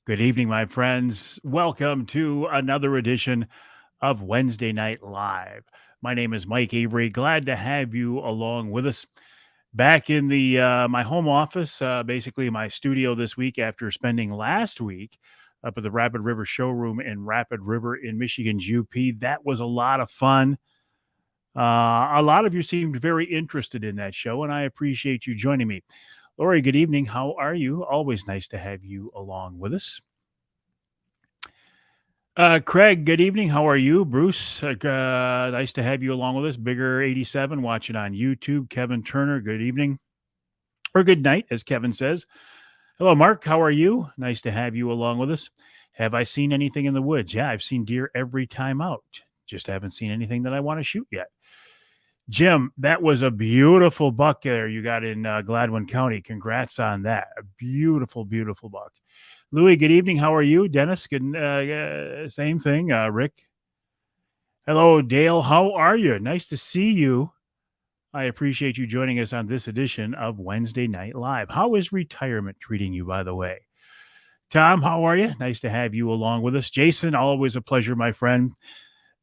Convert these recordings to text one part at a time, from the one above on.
Good evening, my friends. Welcome to another edition of Wednesday Night Live. My name is Mike Avery. Glad to have you along with us. Back in the my home office, basically my studio this week after spending last week up at the Rapid River showroom in Rapid River in Michigan's UP. That was a lot of fun. A lot of you seemed very interested in that show, and I appreciate you joining me. Lori, good evening. How are you? Always nice to have you along with us. Craig, good evening. How are you? Bruce, nice to have you along with us. Bigger 87 watching on YouTube. Kevin Turner, good evening or good night, as Kevin says. Hello, Mark. How are you? Nice to have you along with us. Have I seen anything in the woods? Yeah, I've seen deer every time out. Just haven't seen anything that I want to shoot yet. Jim, that was a beautiful buck there you got in Gladwin County. Congrats on that. A beautiful, beautiful buck. Louis, good evening. How are you? Dennis, good. Same thing. Rick. Hello, Dale. How are you? Nice to see you. I appreciate you joining us on this edition of Wednesday Night Live. How is retirement treating you, by the way? Tom, how are you? Nice to have you along with us. Jason, always a pleasure, my friend.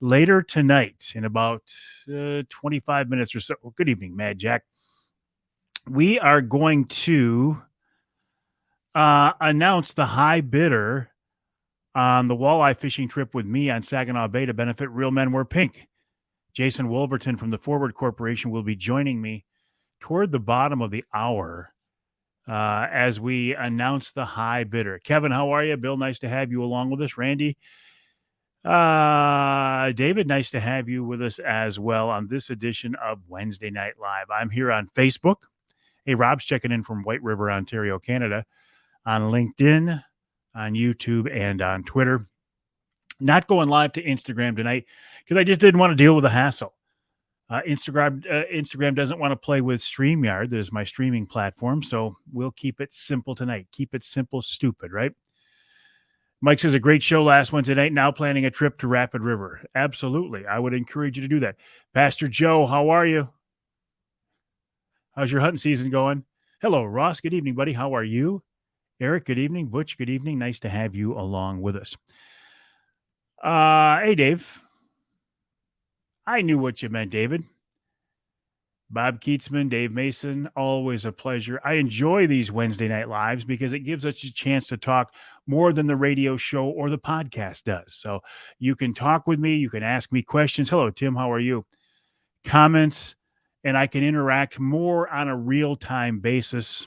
Later tonight, in about 25 minutes or so. Good evening, Mad Jack. We are going to announce the high bidder on the walleye fishing trip with me on Saginaw Bay to benefit Real Men Wear Pink. Jason Wolverton from the Forward Corporation will be joining me toward the bottom of the hour as we announce the high bidder. Kevin, how are you? Bill, nice to have you along with us. Randy, David, nice to have you with us as well on this edition of Wednesday Night Live. I'm here on Facebook. Hey, Rob's checking in from White River, Ontario, Canada, on LinkedIn, on YouTube, and on Twitter. Not going live to Instagram tonight because I just didn't want to deal with the hassle. Instagram doesn't want to play with StreamYard. That is my streaming platform, so we'll keep it simple tonight. Keep it simple, stupid, right? Mike says, a great show last Wednesday night. Now planning a trip to Rapid River. Absolutely. I would encourage you to do that. Pastor Joe, how are you? How's your hunting season going? Hello, Ross. Good evening, buddy. How are you? Eric, good evening. Butch, good evening. Nice to have you along with us. Hey, Dave. I knew what you meant, David. Bob Keatsman, Dave Mason, always a pleasure. I enjoy these Wednesday night lives because it gives us a chance to talk more than the radio show or the podcast does. So you can talk with me. You can ask me questions. Hello, Tim. How are you? Comments, and I can interact more on a real-time basis,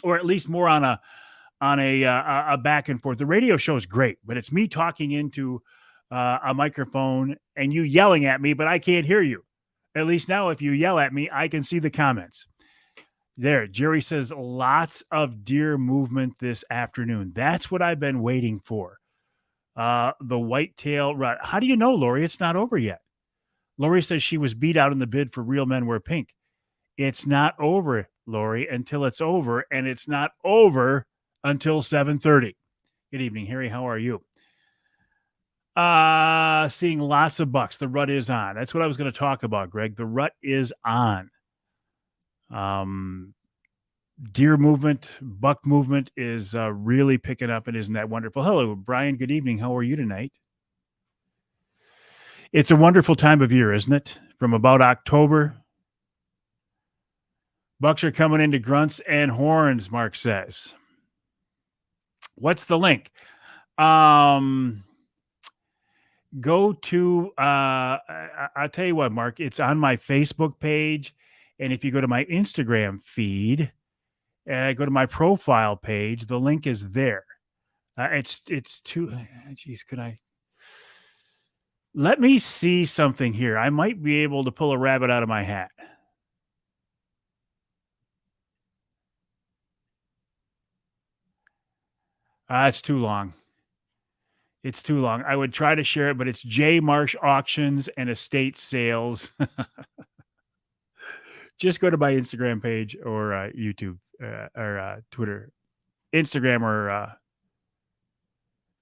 or at least more on a back and forth. The radio show is great, but it's me talking into a microphone and you yelling at me, but I can't hear you. At least now, if you yell at me, I can see the comments. There, Jerry says lots of deer movement this afternoon. That's what I've been waiting for. The whitetail rut. How do you know, Lori? It's not over yet. Lori says she was beat out in the bid for Real Men Wear Pink. It's not over, Lori, until it's over, and it's not over until 7:30. Good evening, Harry. How are you? Seeing lots of bucks. The rut is on. That's what I was going to talk about, Greg. The rut is on. Deer movement, buck movement is really picking up, and isn't that wonderful? Hello, Brian. Good evening. How are you tonight? It's a wonderful time of year, isn't it? From about October, bucks are coming into grunts and horns, Mark says. What's the link? Go to, I'll tell you what, Mark, it's on my Facebook page. And if you go to my Instagram feed, go to my profile page, the link is there. It's too, geez, could I? Let me see something here. I might be able to pull a rabbit out of my hat. It's too long. It's too long. I would try to share it, but it's J Marsh Auctions and Estate Sales. Just go to my Instagram page or YouTube or Twitter, Instagram or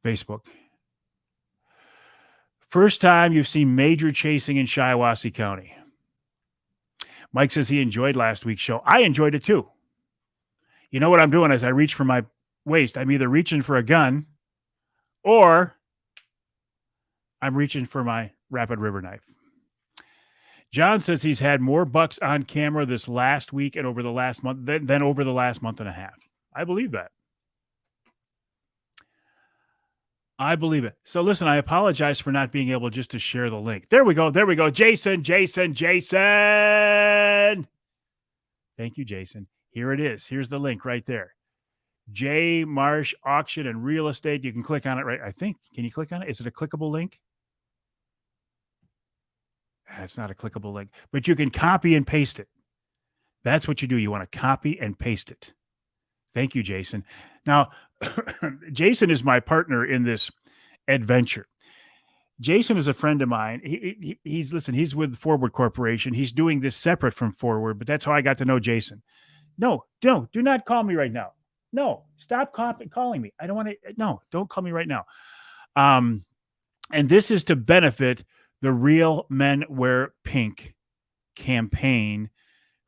Facebook. First time you've seen major chasing in Shiawassee County. Mike says he enjoyed last week's show. I enjoyed it too. You know what I'm doing as I reach for my waist. I'm either reaching for a gun or I'm reaching for my Rapid River knife. John says he's had more bucks on camera this last week and over the last month than over the last month and a half. I believe that. I believe it. So listen, I apologize for not being able just to share the link. There we go. There we go. Jason. Thank you, Jason. Here it is. Here's the link right there. J Marsh Auction and Real Estate. You can click on it, right? I think. Can you click on it? Is it a clickable link? It's not a clickable link, but you can copy and paste it. That's what you do. You want to copy and paste it. Thank you, Jason. Now, Jason is my partner in this adventure. Jason is a friend of mine. He's with Forward Corporation. He's doing this separate from Forward, but that's how I got to know Jason. No, do not call me right now. No, stop calling me. I don't want to. No, don't call me right now. And this is to benefit the Real Men Wear Pink campaign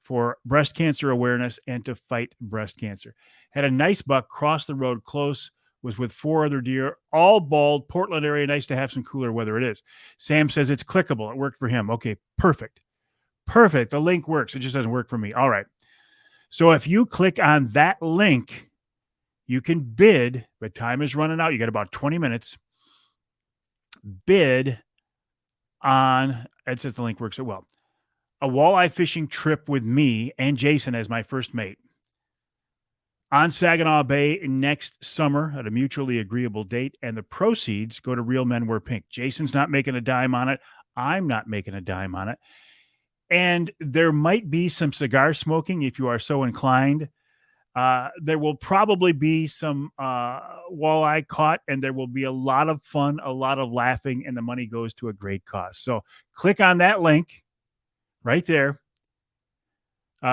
for breast cancer awareness and to fight breast cancer. Had a nice buck cross the road close, was with 4 other deer, all bald, Portland area. Nice to have some cooler weather. It is. Sam says it's clickable. It worked for him. Okay, perfect. Perfect. The link works. It just doesn't work for me. All right. So if you click on that link, you can bid, but time is running out. You got about 20 minutes. Bid on, it says the link works so well, a walleye fishing trip with me and Jason as my first mate on Saginaw Bay next summer at a mutually agreeable date. And the proceeds go to Real Men Wear Pink. Jason's not making a dime on it. I'm not making a dime on it. And there might be some cigar smoking if you are so inclined. There will probably be some walleye caught, and there will be a lot of fun, a lot of laughing, and the money goes to a great cause. So click on that link right there.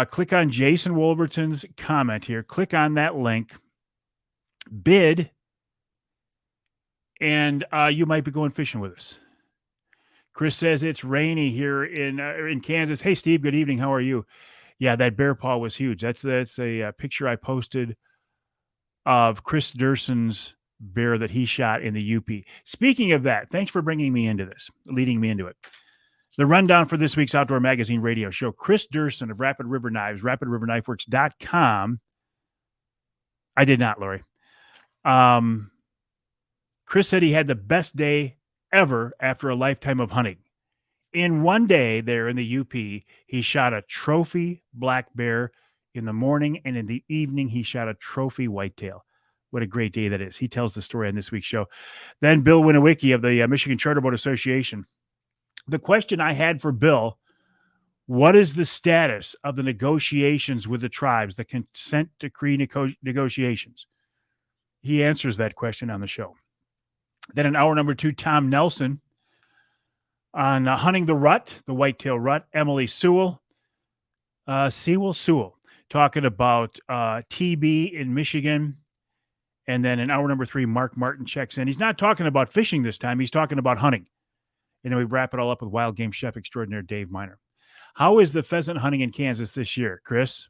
Click on Jason Wolverton's comment here. Click on that link. Bid, and you might be going fishing with us. Chris says it's rainy here in Kansas. Hey, Steve, good evening. How are you? Yeah, that bear paw was huge. That's a picture I posted of Chris Durson's bear that he shot in the UP. Speaking of that, thanks for bringing me into this, leading me into it. The rundown for this week's Outdoor Magazine radio show. Chris Durson of Rapid River Knives, rapidriverknifeworks.com. I did not, Lori. Chris said he had the best day ever after a lifetime of hunting. In one day there in the UP, he shot a trophy black bear in the morning, and in the evening, he shot a trophy whitetail. What a great day that is. He tells the story on this week's show. Then Bill Winowicki of the Michigan Charter Boat Association. The question I had for Bill, what is the status of the negotiations with the tribes, the consent decree negotiations? He answers that question on the show. Then in hour number 2, Tom Nelson on hunting the rut, the whitetail rut. Emily Sewell, talking about TB in Michigan. And then in hour number 3, Mark Martin checks in. He's not talking about fishing this time. He's talking about hunting. And then we wrap it all up with wild game chef extraordinaire Dave Miner. How is the pheasant hunting in Kansas this year, Chris?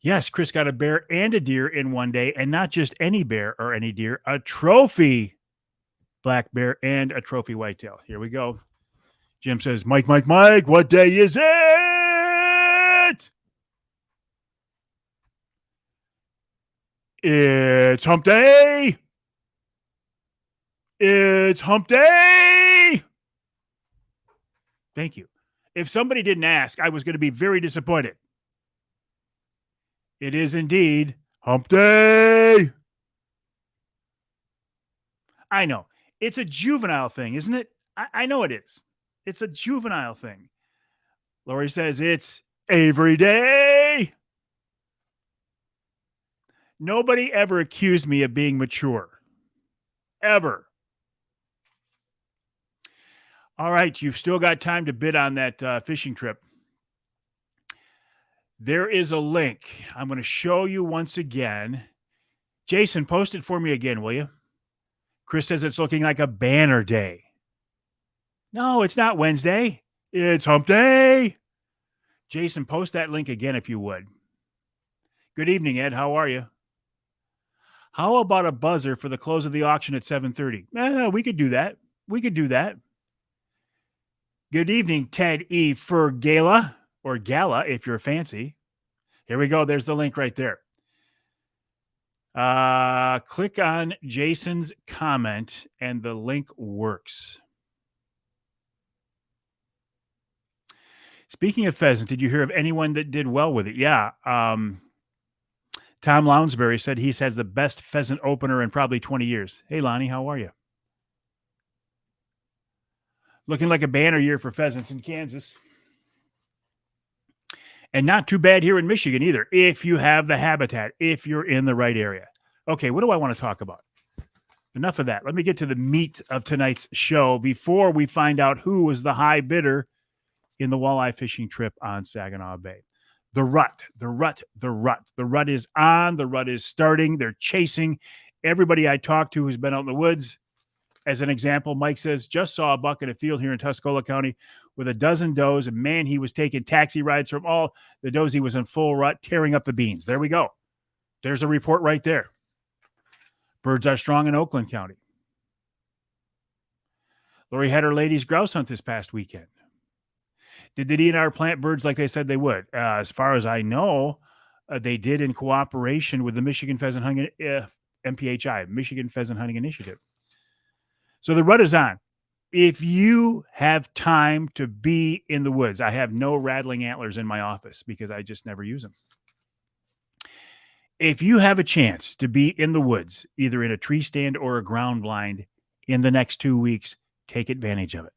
Yes, Chris got a bear and a deer in one day, and not just any bear or any deer, a trophy black bear and a trophy whitetail. Here we go. Jim says, Mike, what day is it? It's hump day. It's hump day. Thank you. If somebody didn't ask, I was going to be very disappointed. It is indeed hump day. I know. It's a juvenile thing, isn't it? I know it is. It's a juvenile thing. Lori says it's every day. Nobody ever accused me of being mature. Ever. All right. You've still got time to bid on that fishing trip. There is a link. I'm going to show you once again. Jason, post it for me again, will you? Chris says it's looking like a banner day. No, it's not Wednesday. It's hump day. Jason, post that link again if you would. Good evening, Ed. How are you? How about a buzzer for the close of the auction at 7:30? We could do that. We could do that. Good evening, Ted E. for Gala or Gala if you're fancy. Here we go. There's the link right there. Click on Jason's comment and the link works. Speaking of pheasant, did you hear of anyone that did well with it? Yeah. Tom Lounsbury said he has the best pheasant opener in probably 20 years. Hey, Lonnie, how are you? Looking like a banner year for pheasants in Kansas. And not too bad here in Michigan either, if you have the habitat, if you're in the right area. Okay, what do I want to talk about? Enough of that. Let me get to the meat of tonight's show before we find out who was the high bidder in the walleye fishing trip on Saginaw Bay. The rut is on. The rut is starting. They're chasing. Everybody I talked to who's been out in the woods, as an example, Mike says, just saw a buck in a field here in Tuscola County with a dozen does. And man, he was taking taxi rides from all the does. He was in full rut, tearing up the beans. There we go. There's a report right there. Birds are strong in Oakland County. Lori had her ladies grouse hunt this past weekend. Did the DNR plant birds like they said they would? As far as I know, they did in cooperation with the Michigan Pheasant Hunting MPHI, Michigan Pheasant Hunting Initiative. So the rut is on. If you have time to be in the woods, I have no rattling antlers in my office because I just never use them. If you have a chance to be in the woods, either in a tree stand or a ground blind in the next 2 weeks, take advantage of it.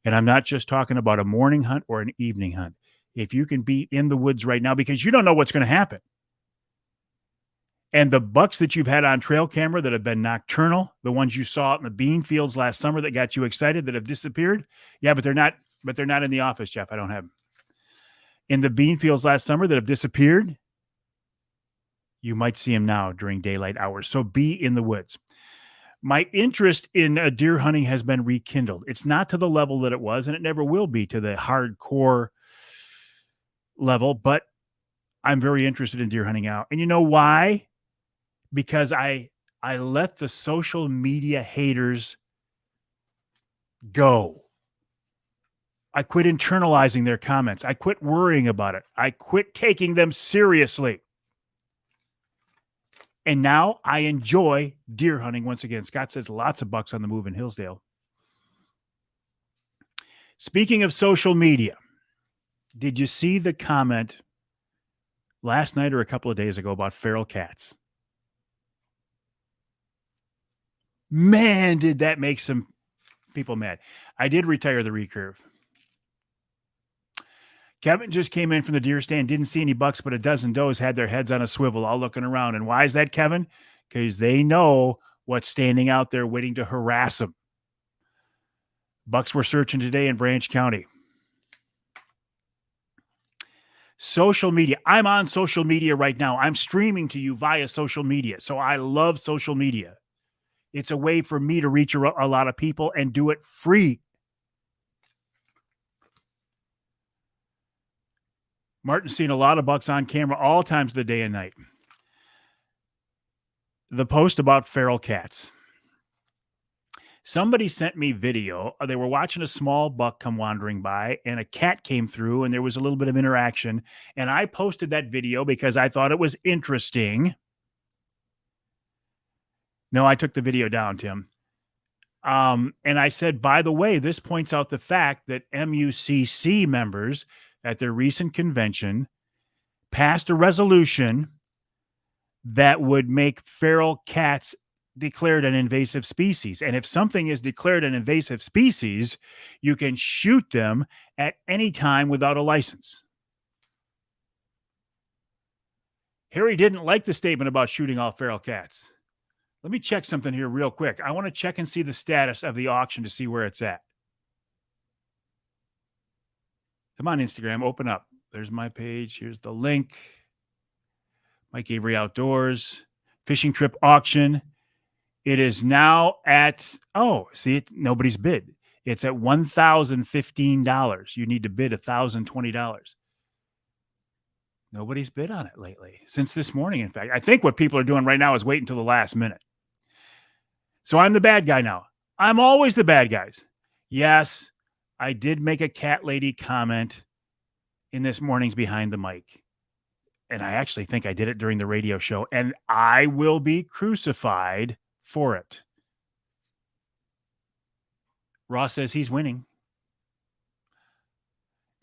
And I'm not just talking about a morning hunt or an evening hunt. If you can be in the woods right now, because you don't know what's going to happen. And the bucks that you've had on trail camera that have been nocturnal, the ones you saw out in the bean fields last summer that got you excited that have disappeared. Yeah, but they're not in the office, Jeff. I don't have them. In the bean fields last summer that have disappeared, you might see them now during daylight hours. So be in the woods. My interest in deer hunting has been rekindled. It's not to the level that it was, and it never will be to the hardcore level, but I'm very interested in deer hunting now. And you know why? Because I let the social media haters go. I quit internalizing their comments. I quit worrying about it. I quit taking them seriously. And now I enjoy deer hunting once again. Scott says lots of bucks on the move in Hillsdale. Speaking of social media, did you see the comment last night or a couple of days ago about feral cats? Man, did that make some people mad. I did retire the recurve. Kevin just came in from the deer stand, didn't see any bucks, but a dozen does had their heads on a swivel, all looking around. And why is that, Kevin? Because they know what's standing out there waiting to harass them. Bucks were searching today in Branch County. Social media. I'm on social media right now. I'm streaming to you via social media. So I love social media. It's a way for me to reach a lot of people and do it free. Martin's seen a lot of bucks on camera all times of the day and night. The post about feral cats. Somebody sent me video. They were watching a small buck come wandering by, and a cat came through, and there was a little bit of interaction. And I posted that video because I thought it was interesting. No, I took the video down, Tim. And I said, by the way, this points out the fact that MUCC members at their recent convention passed a resolution that would make feral cats declared an invasive species. And if something is declared an invasive species, you can shoot them at any time without a license. Harry didn't like the statement about shooting all feral cats. Let me check something here real quick. I want to check and see the status of the auction to see where it's at. Come on, Instagram, open up. There's my page. Here's the link. Mike Avery Outdoors, fishing trip auction. It is now at, nobody's bid. It's at $1,015. You need to bid $1,020. Nobody's bid on it lately since this morning. In fact, I think what people are doing right now is wait until the last minute. So I'm the bad guy now. I'm always the bad guys. Yes, I did make a cat lady comment in this morning's Behind the Mic. And I actually think I did it during the radio show, and I will be crucified for it. Ross says he's winning.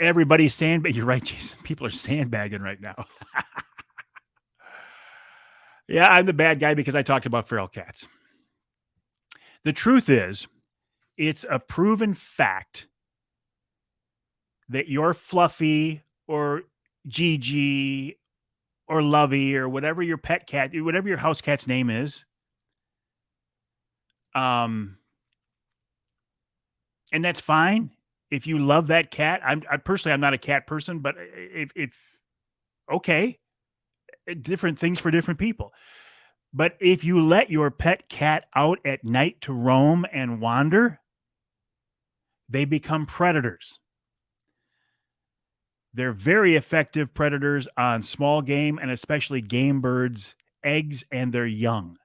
Everybody's sandbagging. You're right, Jason. People are sandbagging right now. Yeah, I'm the bad guy because I talked about feral cats. The truth is, it's a proven fact that your Fluffy or Gigi or Lovey or whatever your pet cat, whatever your house cat's name is, and that's fine. If you love that cat, I'm not a cat person, but if okay, different things for different people. But if you let your pet cat out at night to roam and wander, they become predators. They're very effective predators on small game and especially game birds, eggs, and their young.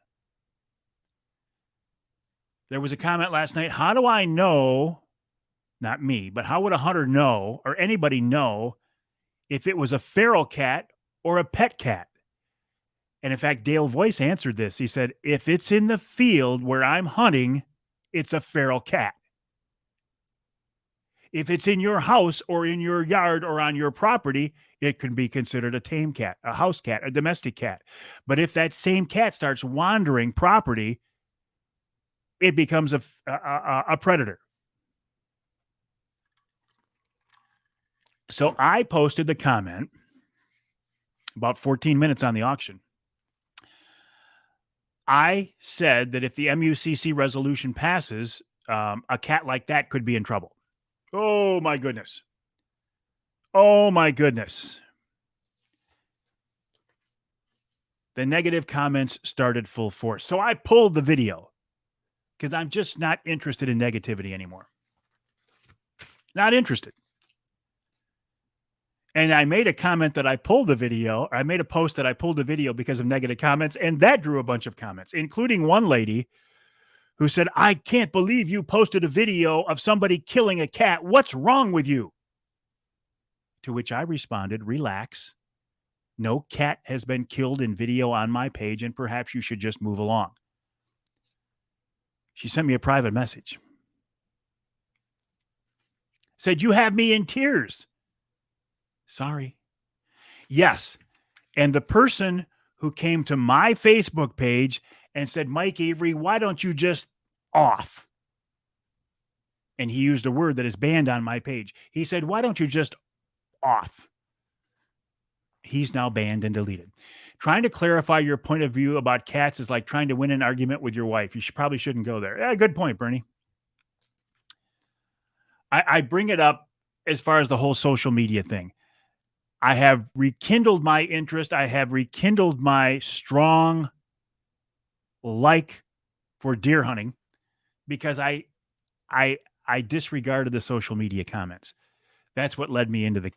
There was a comment last night. How do I know, not me, but how would a hunter know or anybody know if it was a feral cat or a pet cat? And in fact, Dale Voice answered this. He said, if it's in the field where I'm hunting, it's a feral cat. If it's in your house or in your yard or on your property, it can be considered a tame cat, a house cat, a domestic cat. But if that same cat starts wandering property, it becomes a predator. So I posted the comment about 14 minutes on the auction. I said that if the MUCC resolution passes, a cat like that could be in trouble. Oh, my goodness. Oh, my goodness. The negative comments started full force. So I pulled the video because I'm just not interested in negativity anymore. Not interested. And I made a comment that I pulled the video. Or I made a post that I pulled the video because of negative comments. And that drew a bunch of comments, including one lady who said, I can't believe you posted a video of somebody killing a cat. What's wrong with you? To which I responded, relax. No cat has been killed in video on my page, and perhaps you should just move along. She sent me a private message. Said, you have me in tears. Sorry. Yes. And the person who came to my Facebook page and said, Mike Avery, why don't you just off? And he used a word that is banned on my page. He said, why don't you just off? He's now banned and deleted. Trying to clarify your point of view about cats is like trying to win an argument with your wife. You probably shouldn't go there. Yeah, good point, Bernie. I bring it up as far as the whole social media thing. I have rekindled my interest. I have rekindled my strong like for deer hunting because I disregarded the social media comments. That's what led me into the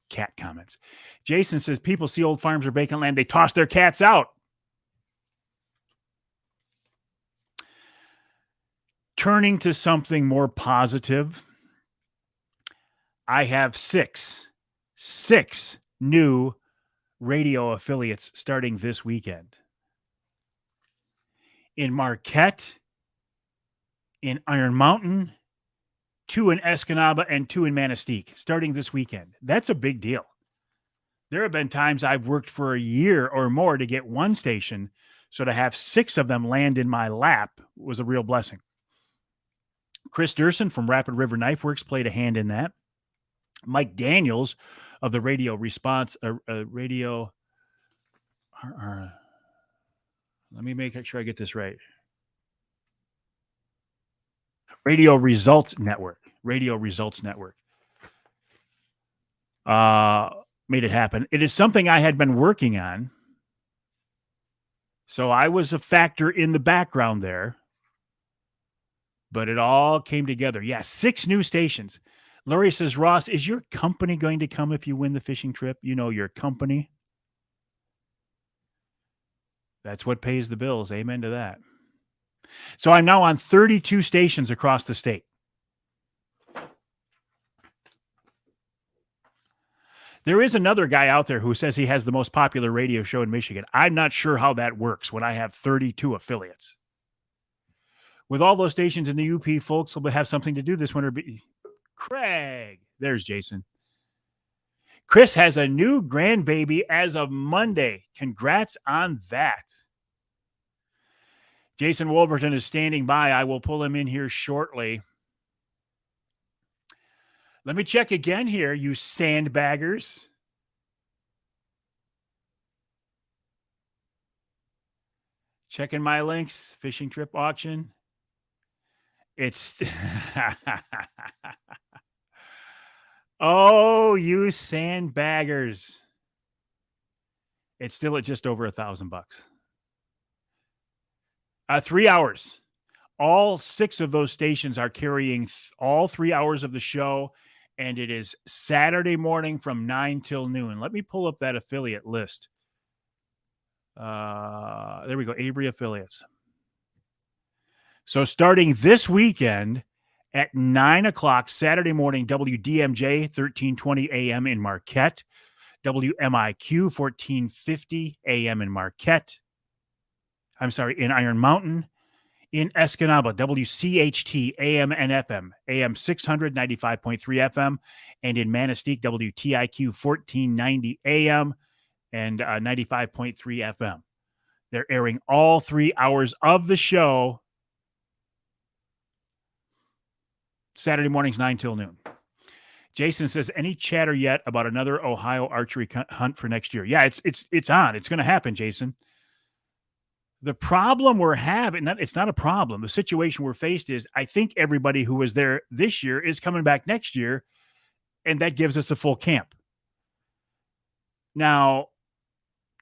cat comments. Jason says people see old farms or vacant land, they toss their cats out. Turning to something more positive, I have six new radio affiliates starting this weekend. In Marquette, in Iron Mountain, 2 in Escanaba, and 2 in Manistee, starting this weekend. That's a big deal. There have been times I've worked for a year or more to get one station, so to have 6 of them land in my lap was a real blessing. Chris Durson from Rapid River Knife Works played a hand in that. Mike Daniels of the Radio Response, let me make sure I get this right. Radio Results Network made it happen. It is something I had been working on. So I was a factor in the background there, but it all came together. Yeah, 6 new stations. Lori says, Ross, is your company going to come if you win the fishing trip? You know, your company. That's what pays the bills. Amen to that. So I'm now on 32 stations across the state. There is another guy out there who says he has the most popular radio show in Michigan. I'm not sure how that works when I have 32 affiliates. With all those stations in the UP, folks will have something to do this winter. Craig, there's Jason. Chris has a new grandbaby as of Monday. Congrats on that. Jason Wolverton is standing by. I will pull him in here shortly. Let me check again here, you sandbaggers. Checking my links. Fishing trip auction. It's oh, you sandbaggers. It's still at just over $1,000. 3 hours. All 6 of those stations are carrying all 3 hours of the show, and it is Saturday morning from 9 till noon. Let me pull up that affiliate list. There we go, Avery affiliates. So starting this weekend at 9 o'clock Saturday morning, WDMJ 1320 AM in Marquette, WMIQ 1450 AM in Marquette. I'm sorry, in Iron Mountain. In Escanaba, WCHT AM and FM, AM 600, 95.3 FM. And in Manistee, WTIQ 1490 AM and 95.3 FM. They're airing all 3 hours of the show Saturday mornings, 9 till noon. Jason says, any chatter yet about another Ohio archery hunt for next year? Yeah, it's on. It's going to happen, Jason. The problem we're having, it's not a problem. The situation we're faced is, I think everybody who was there this year is coming back next year, and that gives us a full camp. Now,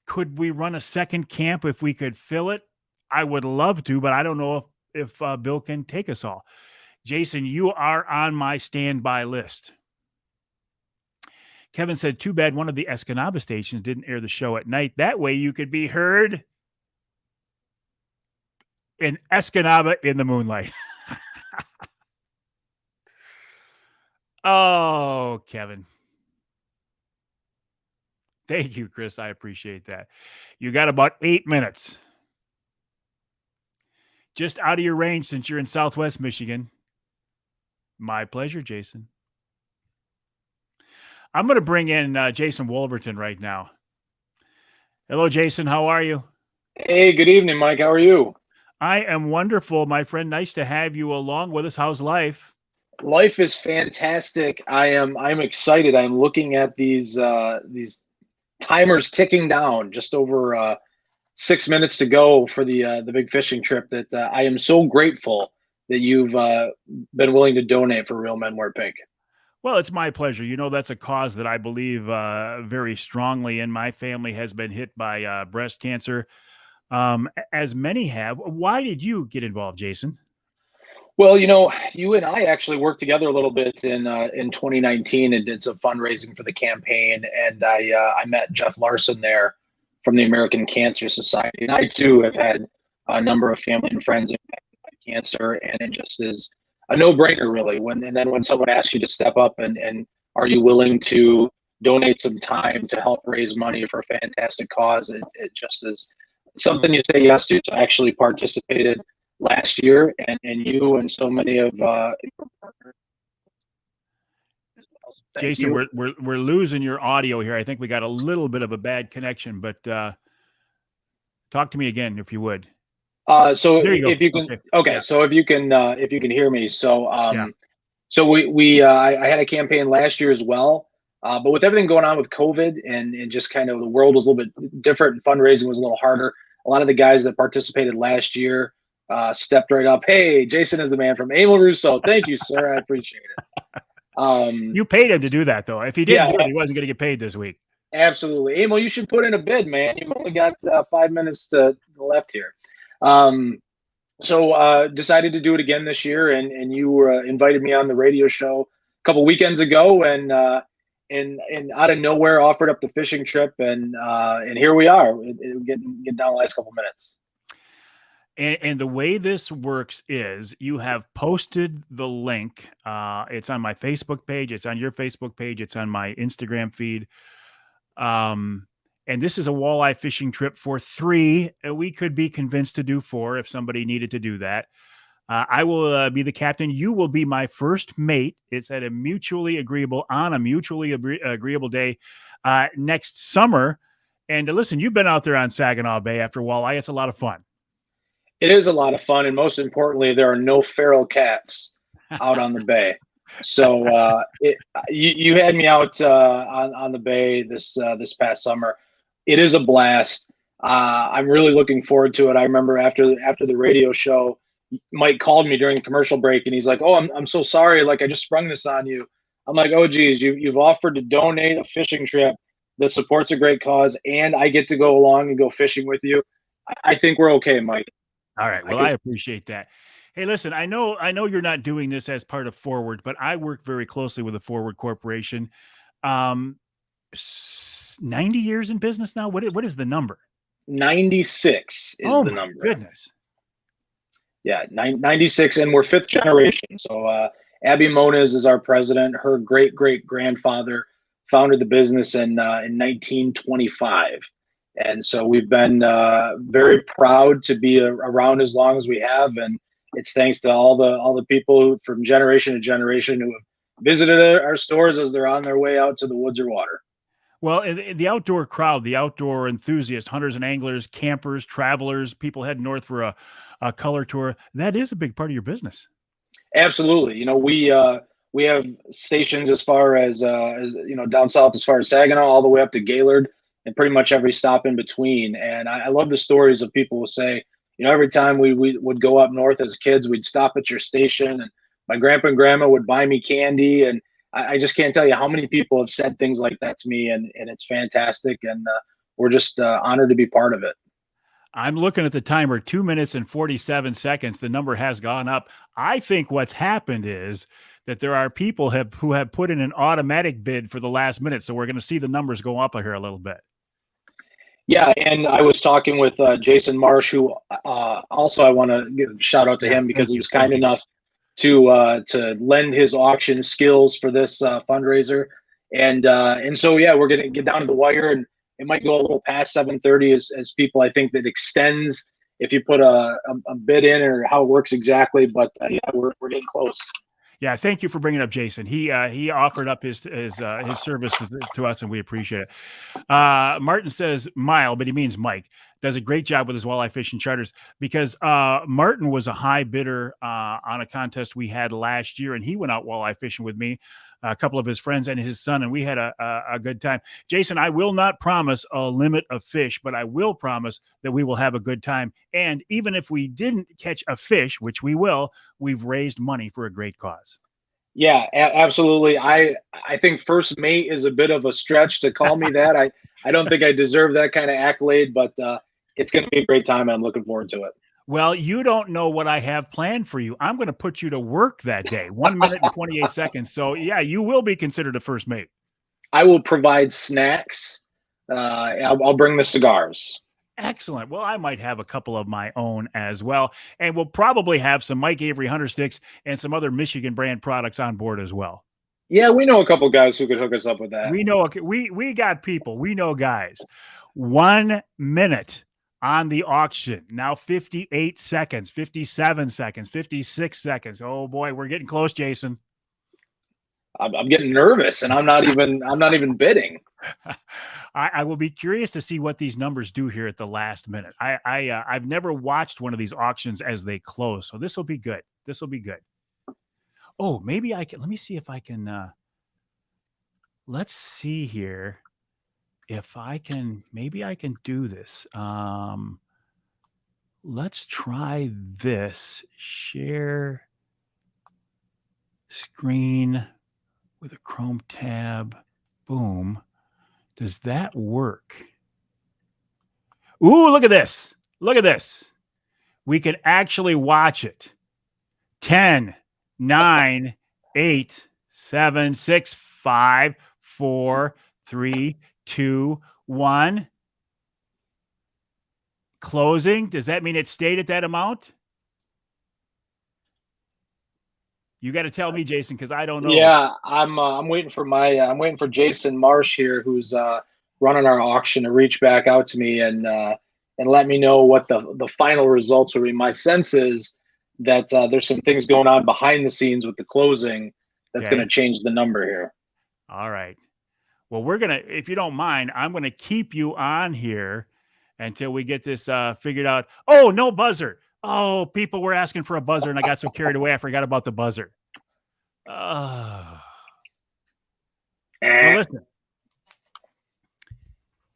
could we run a second camp if we could fill it? I would love to, but I don't know if Bill can take us all. Jason, you are on my standby list. Kevin said, too bad one of the Escanaba stations didn't air the show at night. That way you could be heard in Escanaba in the moonlight. Oh, Kevin. Thank you, Chris. I appreciate that. You got about 8 minutes. Just out of your range since you're in Southwest Michigan. My pleasure, Jason. I'm going to bring in Jason Wolverton right now. Hello, Jason. How are you? Hey, good evening, Mike. How are you? I am wonderful, my friend. Nice to have you along with us. How's life? Life is fantastic. I'm excited. I'm looking at these timers ticking down. Just over 6 minutes to go for the big fishing trip. That I am so grateful that you've been willing to donate for Real Men Wear Pink. Well, it's my pleasure. You know, that's a cause that I believe very strongly in. My family has been hit by breast cancer, as many have. Why did you get involved, Jason? Well, you know, you and I actually worked together a little bit in 2019 and did some fundraising for the campaign. And I met Jeff Larson there from the American Cancer Society. And I, too, have had a number of family and friends impacted by cancer. And it just is a no-brainer, really. And then when someone asks you to step up and are you willing to donate some time to help raise money for a fantastic cause, it just is something you say yes to. So I actually participated last year, and you and so many of your partners. Jason, we're losing your audio here. I think we got a little bit of a bad connection, but talk to me again if you would. So if you can, okay. Yeah. So if you can hear me, so so I had a campaign last year as well, but with everything going on with COVID and just kind of the world was a little bit different, and fundraising was a little harder. A lot of the guys that participated last year stepped right up. Hey, Jason is the man from Emil Russo. Thank you, sir. I appreciate it. You paid him to do that, though. If he didn't do it, he wasn't going to get paid this week. Absolutely. Emil, you should put in a bid, man. You've only got 5 minutes to the left here. So decided to do it again this year, and you invited me on the radio show a couple weekends ago, and and out of nowhere offered up the fishing trip, and here we are. Getting down the last couple minutes. And the way this works is you have posted the link. It's on my Facebook page. It's on your Facebook page. It's on my Instagram feed. And this is a walleye fishing trip for 3. We could be convinced to do 4 if somebody needed to do that. I will be the captain. You will be my first mate. It's at a mutually agreeable day next summer. And listen, you've been out there on Saginaw Bay after walleye. It's a lot of fun. It is a lot of fun, and most importantly, there are no feral cats out on the bay. So you had me out on the bay this past summer. It is a blast. I'm really looking forward to it. I remember after the radio show, Mike called me during the commercial break, and he's like, "Oh, I'm so sorry. Like, I just sprung this on you." I'm like, "Oh, geez, you've offered to donate a fishing trip that supports a great cause, and I get to go along and go fishing with you. I think we're okay, Mike." All right. Well, I appreciate that. Hey, listen, I know you're not doing this as part of Forward, but I work very closely with the Forward Corporation. 90 years in business now. What is the number? 96 is the number. Goodness. Yeah, 96, and we're 5th generation. So Abby Moniz is our president. Her great grandfather founded the business in 1925. And so we've been very proud to be around as long as we have, and it's thanks to all the people from generation to generation who have visited our stores as they're on their way out to the woods or water. Well, the outdoor crowd, the outdoor enthusiasts, hunters and anglers, campers, travelers, people heading north for a color tour, that is a big part of your business. Absolutely. You know, we have stations as far as down south, as far as Saginaw, all the way up to Gaylord, and pretty much every stop in between. And I love the stories of people who say, you know, every time we would go up north as kids, we'd stop at your station, and my grandpa and grandma would buy me candy. And I just can't tell you how many people have said things like that to me, and it's fantastic. And we're just honored to be part of it. I'm looking at the timer, 2 minutes and 47 seconds. The number has gone up. I think what's happened is that there are people who have put in an automatic bid for the last minute. So we're going to see the numbers go up here a little bit. Yeah, and I was talking with Jason Marsh, who also I want to give a shout out to him because he was kind enough to lend his auction skills for this fundraiser, and so yeah, we're gonna get down to the wire, and it might go a little past 7:30 as people. I think that extends if you put a bid in, or how it works exactly, but yeah, we're getting close. Yeah, thank you for bringing up Jason. He offered up his service to us, and we appreciate it. Martin says Mile, but he means Mike. Does a great job with his walleye fishing charters, because Martin was a high bidder on a contest we had last year, and he went out walleye fishing with me, a couple of his friends, and his son, and we had a good time. Jason, I will not promise a limit of fish, but I will promise that we will have a good time. And even if we didn't catch a fish, which we will, we've raised money for a great cause. Yeah, absolutely. I think first mate is a bit of a stretch to call me that. I don't think I deserve that kind of accolade, but it's going to be a great time, and I'm looking forward to it. Well, you don't know what I have planned for you. I'm going to put you to work that day. 1 minute and 28 seconds. So yeah, you will be considered a first mate. I will provide snacks. I'll bring the cigars. Excellent. Well, I might have a couple of my own as well. And we'll probably have some Mike Avery Hunter Sticks and some other Michigan brand products on board as well. Yeah, we know a couple guys who could hook us up with that. We know, we got people. We know guys. 1 minute on the auction. Now 58 seconds, 57 seconds, 56 seconds. Oh boy, we're getting close, Jason. I'm getting nervous, and I'm not even bidding. I will be curious to see what these numbers do here at the last minute. I've never watched one of these auctions as they close, so this will be good. This will be good. Oh, maybe I can. Let me see if I can. Let's see here. If I can, maybe I can do this. Let's try this. Share screen with a Chrome tab. Boom. Does that work? Ooh, look at this. Look at this. We can actually watch it. 10, 9, 8, 7, 6, 5, 4, 3, 2, 1. Closing. Does that mean it stayed at that amount? You got to tell me, Jason, because I don't know. Yeah, I'm waiting for I'm waiting for Jason Marsh here, who's running our auction, to reach back out to me and let me know what the final results will be. My sense is that there's some things going on behind the scenes with the closing that's going to change the number here. All right. Well, if you don't mind, I'm going to keep you on here until we get this figured out. Oh, no buzzer. Oh, people were asking for a buzzer, and I got so carried away, I forgot about the buzzer. Well, listen.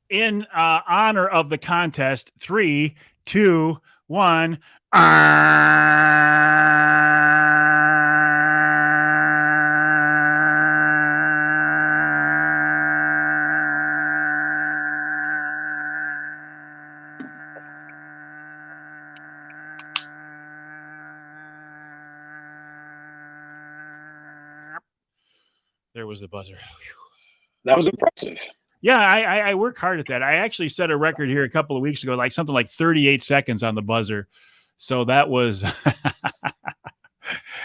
In honor of the contest, 3, 2, 1. There was the buzzer. That was impressive. Yeah, I work hard at that. I actually set a record here a couple of weeks ago, like something like 38 seconds on the buzzer. So that was,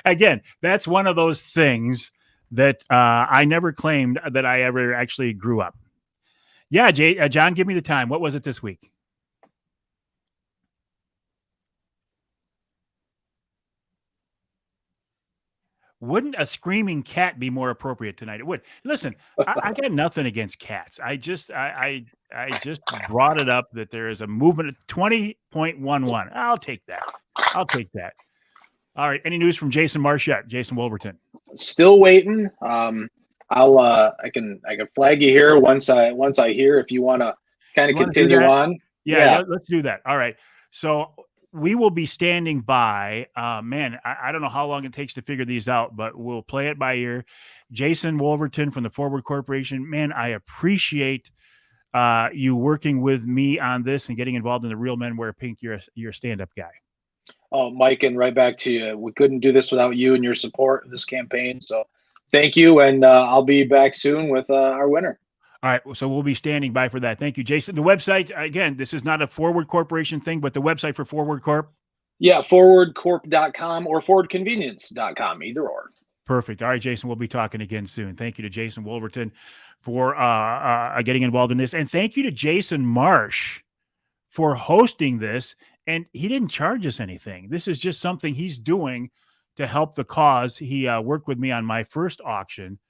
again, that's one of those things that I never claimed that I ever actually grew up. Yeah, John, give me the time. What was it this week? Wouldn't a screaming cat be more appropriate tonight? It would. Listen, I got nothing against cats. I just brought it up that there is a movement of 20.11. I'll take that. All right. Any news from Jason Marchette, Jason Wolverton? Still waiting. I can flag you here once I hear, if you want to kind of continue on. Yeah, let's do that. All right. So we will be standing by. Man, I don't know how long it takes to figure these out, but we'll play it by ear. Jason Wolverton from the Forward Corporation. Man, I appreciate you working with me on this and getting involved in the Real Men Wear Pink. You're a stand-up guy. Oh, Mike, and right back to you. We couldn't do this without you and your support of this campaign. So thank you. And I'll be back soon with our winner. All right. So we'll be standing by for that. Thank you, Jason. The website, again, this is not a Forward Corporation thing, but the website for Forward Corp. Yeah, forwardcorp.com or forwardconvenience.com, either or. Perfect. All right, Jason, we'll be talking again soon. Thank you to Jason Wolverton for getting involved in this. And thank you to Jason Marsh for hosting this. And he didn't charge us anything. This is just something he's doing to help the cause. He worked with me on my first auction.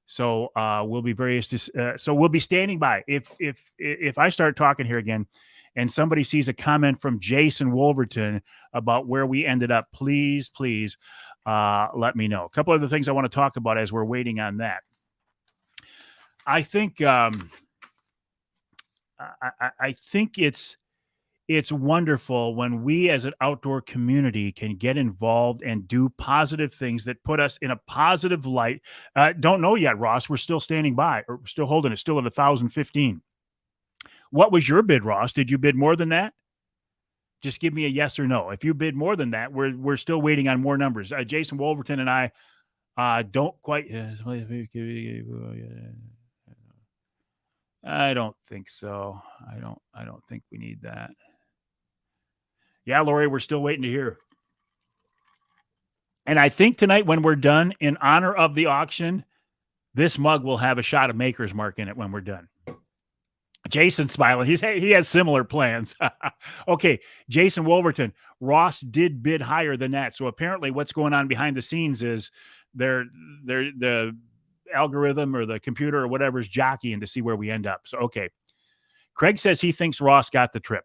So we'll be standing by. If I start talking here again and somebody sees a comment from Jason Wolverton about where we ended up, please let me know. A couple other things I want to talk about as we're waiting on that. I think I think it's wonderful when we as an outdoor community can get involved and do positive things that put us in a positive light. Don't know yet, Ross. We're still standing by, or still holding it, still at 1,015. What was your bid, Ross? Did you bid more than that? Just give me a yes or no. If you bid more than that, we're still waiting on more numbers. Jason Wolverton and I don't quite. I don't think so. I don't think we need that. Yeah, Lori, we're still waiting to hear. And I think tonight when we're done, in honor of the auction, this mug will have a shot of Maker's Mark in it when we're done. Jason's smiling. He has similar plans. Okay, Jason Wolverton. Ross did bid higher than that. So apparently what's going on behind the scenes is the algorithm or the computer or whatever is jockeying to see where we end up. So, okay. Craig says he thinks Ross got the trip.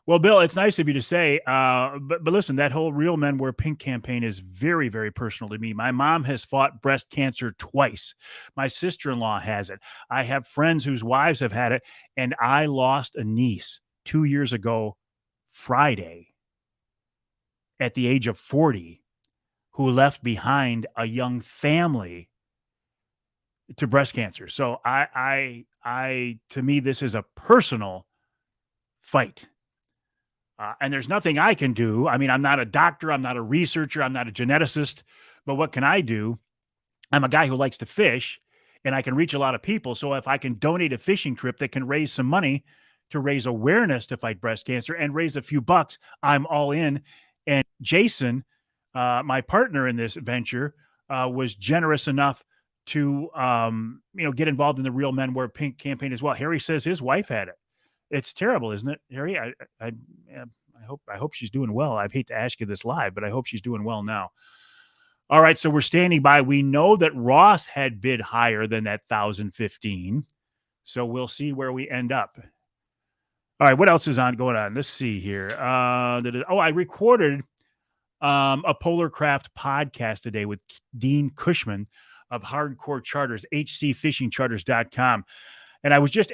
Well, Bill, it's nice of you to say, but listen, that whole Real Men Wear Pink campaign is very, very personal to me. My mom has fought breast cancer twice. My sister-in-law has it. I have friends whose wives have had it, and I lost a niece 2 years ago, Friday, at the age of 40, who left behind a young family to breast cancer. So to me, this is a personal fight. And there's nothing I can do. I mean, I'm not a doctor. I'm not a researcher. I'm not a geneticist. But what can I do? I'm a guy who likes to fish and I can reach a lot of people. So if I can donate a fishing trip that can raise some money to raise awareness to fight breast cancer and raise a few bucks, I'm all in. And Jason, my partner in this venture, was generous enough to, get involved in the Real Men Wear Pink campaign as well. Harry says his wife had it. It's terrible, isn't it, Harry? I hope she's doing well. I hate to ask you this live, but I hope she's doing well now. All right, so we're standing by. We know that Ross had bid higher than that 1,015. So we'll see where we end up. All right, what else is going on? Let's see here. I recorded a Polar Craft podcast today with Dean Cushman of Hardcore Charters, hcfishingcharters.com. And I was just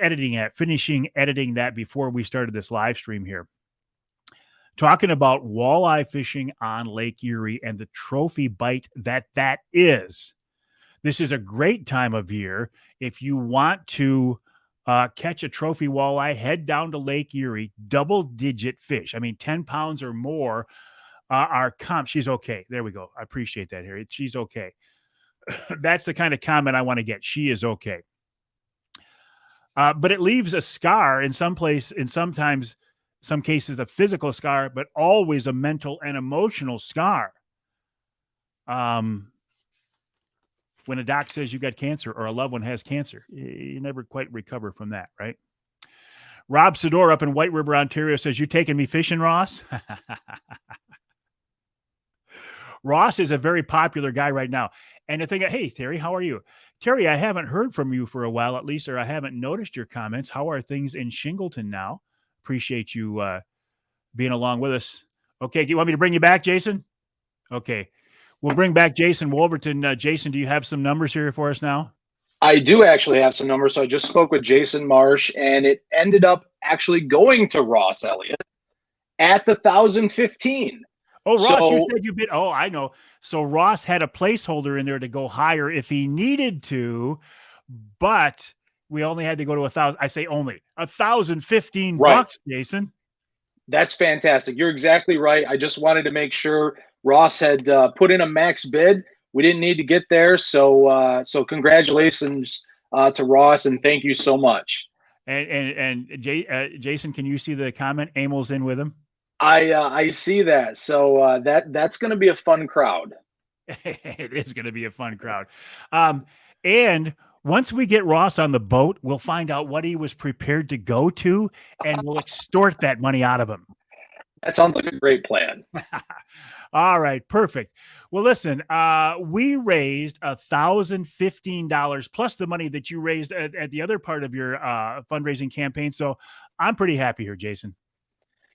finishing editing that before we started this live stream here. Talking about walleye fishing on Lake Erie and the trophy bite that is. This is a great time of year. If you want to catch a trophy walleye, head down to Lake Erie, double-digit fish. I mean, 10 pounds or more are comp. She's okay. There we go. I appreciate that, Harry. She's okay. That's the kind of comment I want to get. She is okay. But it leaves a scar in some cases a physical scar, but always a mental and emotional scar. When a doc says you got cancer or a loved one has cancer, you never quite recover from that, right? Rob Sador up in White River, Ontario says, you taking me fishing, Ross? Ross is a very popular guy right now. And the thing, hey, Terry, how are you? Terry, I haven't heard from you for a while, at least, or I haven't noticed your comments. How are things in Shingleton now? Appreciate you being along with us. Okay, do you want me to bring you back, Jason? Okay, we'll bring back Jason Wolverton. Jason, do you have some numbers here for us now? I do actually have some numbers. So I just spoke with Jason Marsh, and it ended up actually going to Ross Elliott at the 1,015. Oh, Ross, you said you bid. Oh, I know. So Ross had a placeholder in there to go higher if he needed to, but we only had to go to 1,000. I say only 1,015 bucks, Jason. That's fantastic. You're exactly right. I just wanted to make sure Ross had put in a max bid. We didn't need to get there. So congratulations to Ross, and thank you so much. And Jason, can you see the comment? Amel's in with him. I see that. So that's going to be a fun crowd. It is going to be a fun crowd. And once we get Ross on the boat, we'll find out what he was prepared to go to, and we'll extort that money out of him. That sounds like a great plan. All right, perfect. Well, listen, we raised $1,015 plus the money that you raised at the other part of your fundraising campaign. So I'm pretty happy here, Jason.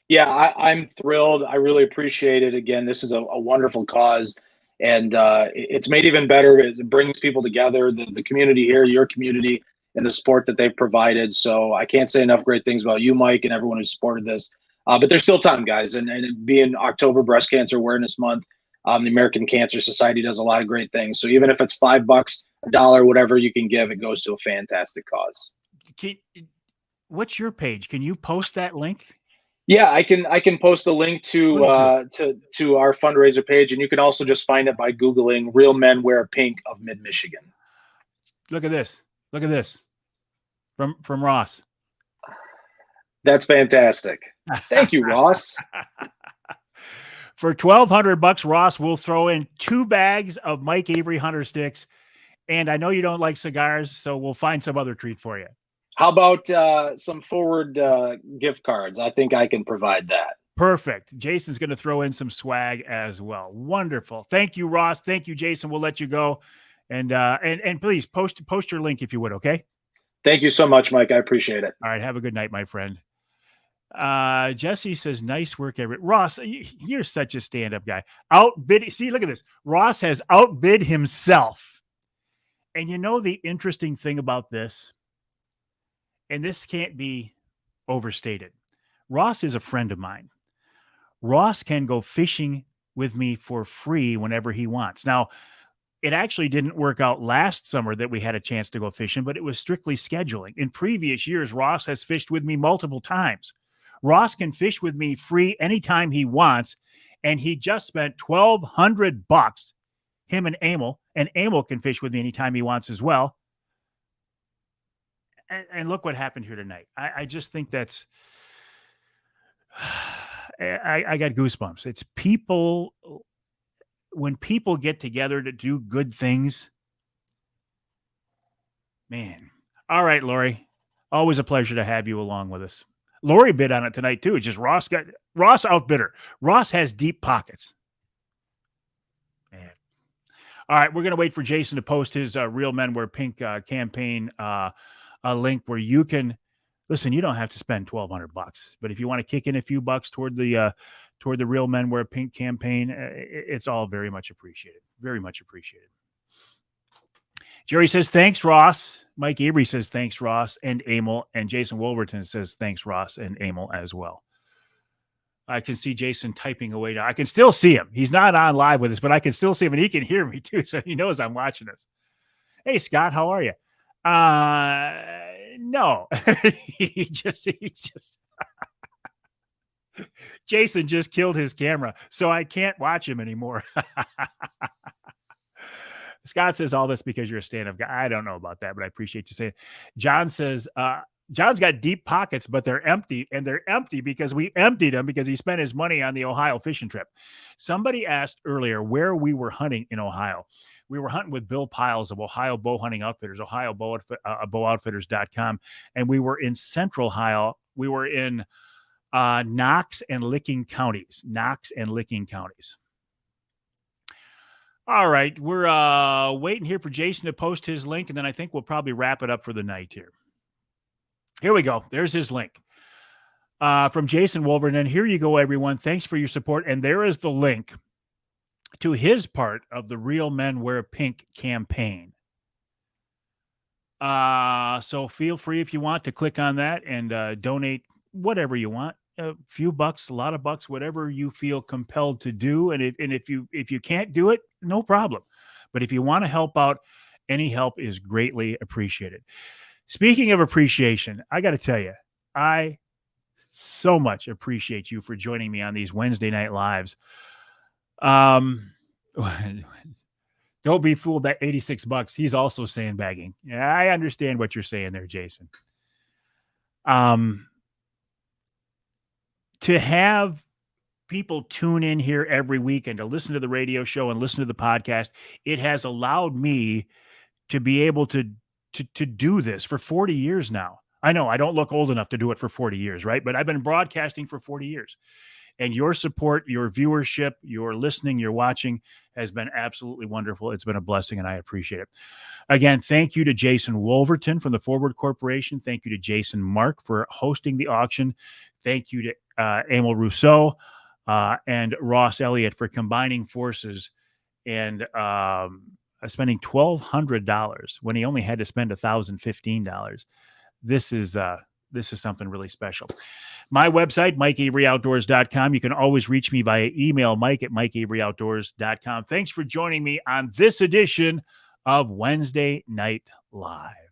Yeah, I'm thrilled. I really appreciate it. Again, this is a wonderful cause, and it's made even better. It brings people together, the community here, your community, and the support that they've provided. So I can't say enough great things about you, Mike, and everyone who supported this. But there's still time, guys. And being October Breast Cancer Awareness Month, the American Cancer Society does a lot of great things. So even if it's $5, $1, whatever you can give, it goes to a fantastic cause. What's your page? Can you post that link? Yeah, I can post a link to our fundraiser page, and you can also just find it by Googling Real Men Wear Pink of Mid-Michigan. Look at this. Look at this. From Ross. That's fantastic. Thank you, Ross. For $1,200, Ross will throw in 2 bags of Mike Avery Hunter sticks. And I know you don't like cigars, so we'll find some other treat for you. How about some forward gift cards? I think I can provide that. Perfect. Jason's going to throw in some swag as well. Wonderful. Thank you, Ross. Thank you, Jason. We'll let you go. And please post your link if you would, okay? Thank you so much, Mike. I appreciate it. All right. Have a good night, my friend. Jesse says, nice work, Everett. Ross, you're such a stand-up guy. Outbid. See, look at this. Ross has outbid himself. And you know the interesting thing about this, and this can't be overstated. Ross is a friend of mine. Ross can go fishing with me for free whenever he wants. Now, it actually didn't work out last summer that we had a chance to go fishing, but it was strictly scheduling. In previous years, Ross has fished with me multiple times. Ross can fish with me free anytime he wants, and he just spent $1,200, him and Emil, And Emil can fish with me anytime he wants as well. And look what happened here tonight. I just think that's, I got goosebumps. It's people, when people get together to do good things, man. All right, Lori. Always a pleasure to have you along with us. Lori bid on it tonight too. It's just Ross outbid her. Ross has deep pockets. Man. All right, we're going to wait for Jason to post his Real Men Wear Pink campaign a link where you can listen. You don't have to spend $1,200, but if you want to kick in a few bucks toward the Real Men Wear Pink campaign, it's all very much appreciated. Very much appreciated. Jerry says, thanks, Ross. Mike Avery says, thanks, Ross and Emil. And Jason Wolverton says, thanks, Ross and Emil as well. I can see Jason typing away now. I can still see him. He's not on live with us, but I can still see him, and he can hear me too, so he knows I'm watching this. Hey, Scott, how are you? No. he just Jason just killed his camera, so I can't watch him anymore. Scott says all this because you're a stand-up guy. I don't know about that, but I appreciate you saying it. John says, John's got deep pockets, but they're empty, and they're empty because we emptied them because he spent his money on the Ohio fishing trip. Somebody asked earlier where we were hunting in Ohio. We were hunting with Bill Piles of Ohio Bow Hunting Outfitters, BowOutfitters.com, and we were in Central Ohio. We were in Knox and Licking counties. All right, we're waiting here for Jason to post his link, and then I think we'll probably wrap it up for the night here. Here we go. There's his link from Jason Wolverton. And here you go, everyone. Thanks for your support. And there is the link to his part of the Real Men Wear Pink campaign. So feel free if you want to click on that and donate whatever you want. A few bucks, a lot of bucks, whatever you feel compelled to do. And if you can't do it, no problem. But if you want to help out, any help is greatly appreciated. Speaking of appreciation, I got to tell you, I so much appreciate you for joining me on these Wednesday night lives. Don't be fooled that $86. He's also sandbagging. Yeah, I understand what you're saying there, Jason. To have people tune in here every week and to listen to the radio show and listen to the podcast, it has allowed me to be able to do this for 40 years now. I know I don't look old enough to do it for 40 years, right? But I've been broadcasting for 40 years. And your support, your viewership, your listening, your watching has been absolutely wonderful. It's been a blessing, and I appreciate it. Again, thank you to Jason Wolverton from the Forward Corporation. Thank you to Jason Mark for hosting the auction. Thank you to Emil Rousseau and Ross Elliott for combining forces and spending $1,200 when he only had to spend $1,015. This is something really special. My website, MikeAveryOutdoors.com. You can always reach me via email, Mike@MikeAveryOutdoors.com. Thanks for joining me on this edition of Wednesday Night Live.